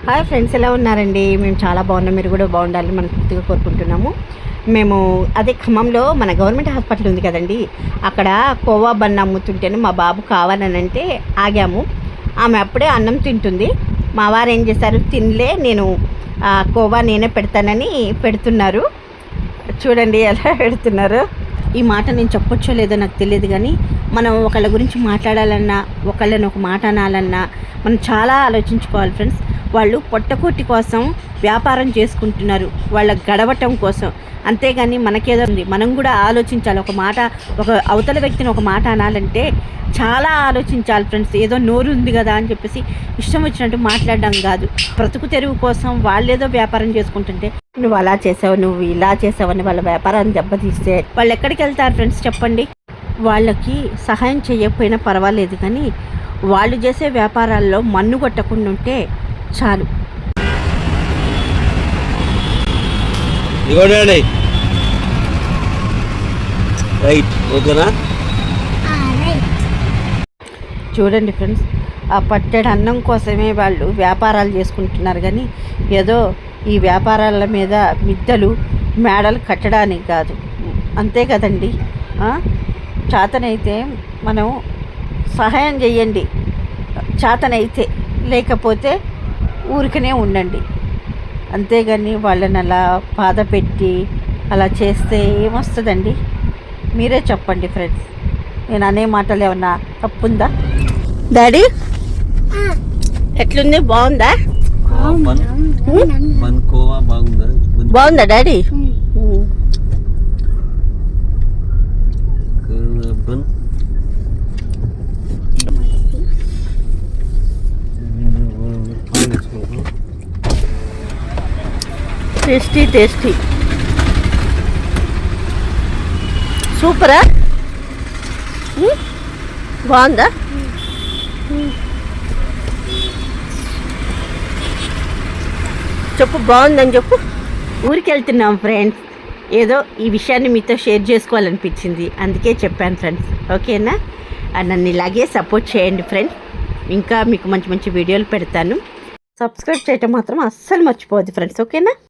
Hi friends, ఎలా ఉన్నారండి? మేము చాలా బాగున్నాం. మీరు కూడా బాగుండాలని మనస్ఫూర్తిగా కోరుకుంటున్నాము. మేము అదే ఖమ్మంలో మన గవర్నమెంట్ హాస్పిటల్ ఉంది కదండి, అక్కడ కోవా బన్ అమ్ముతుంటేనే మా బాబు కావాలనంటే ఆగాము. ఆమె అప్పుడే అన్నం తింటుంది. మా వారు ఏం చేశారు, తినలే, నేను కోవా నేనే పెడతానని పెడుతున్నారు. చూడండి ఎలా పెడుతున్నారు. ఈ మాట నేను చెప్పొచ్చో లేదో నాకు తెలియదు, కానీ మనం ఒకళ్ళ గురించి మాట్లాడాలన్నా, ఒకళ్ళని ఒక మాట అనాలన్నా మనం చాలా ఆలోచించుకోవాలి ఫ్రెండ్స్. వాళ్ళు పొట్టకూటి కోసం వ్యాపారం చేసుకుంటున్నారు, వాళ్ళ గడవటం కోసం. అంతేగాని మనకేదో ఉంది, మనం కూడా ఆలోచించాలి. ఒక మాట, ఒక అవతల వ్యక్తిని ఒక మాట అనాలంటే చాలా ఆలోచించాలి ఫ్రెండ్స్. ఏదో నోరు ఉంది కదా అని చెప్పేసి ఇష్టం వచ్చినట్టు మాట్లాడడం కాదు. బ్రతుకు తెరువు కోసం వాళ్ళేదో వ్యాపారం చేసుకుంటుంటే నువ్వు అలా చేసావు, నువ్వు ఇలా చేసావని వాళ్ళ వ్యాపారాన్ని దెబ్బతీస్తే వాళ్ళు ఎక్కడికి వెళ్తారు ఫ్రెండ్స్ చెప్పండి? వాళ్ళకి సహాయం చేయకపోయినా పర్వాలేదు, కానీ వాళ్ళు చేసే వ్యాపారాల్లో మన్ను కొట్టకుండా ఉంటే చాలు. చూడండి ఫ్రెండ్స్, ఆ పట్టెడు అన్నం కోసమే వాళ్ళు వ్యాపారాలు చేసుకుంటున్నారు, కానీ ఏదో ఈ వ్యాపారాల మీద మిద్దలు మేడలు కట్టడానికి కాదు. అంతే కదండి. చేతనైతే మనం సహాయం చేయండి, చేతనైతే. లేకపోతే ఊరికనే ఉండండి. అంతేగాని వాళ్ళని అలా బాధ పెట్టి అలా చేస్తే ఏమొస్తుందండి? మీరే చెప్పండి ఫ్రెండ్స్. నేను అనే మాటలు ఏమన్నా తప్పుందా? డాడీ ఎట్లుంది? బాగుందా? బాగుందా డాడీ? Tasty tasty, సూపరా? బాగుందా? చెప్పు, బాగుందని చెప్పు. ఊరికి వెళ్తున్నాం ఫ్రెండ్స్. ఏదో ఈ విషయాన్ని మీతో షేర్ చేసుకోవాలనిపించింది, అందుకే చెప్పాను ఫ్రెండ్స్. ఓకేనా? నన్ను ఇలాగే సపోర్ట్ చేయండి ఫ్రెండ్స్. ఇంకా మీకు మంచి మంచి వీడియోలు పెడతాను. సబ్స్క్రైబ్ చేయటం మాత్రం అస్సలు మర్చిపోవద్దు ఫ్రెండ్స్. ఓకేనా?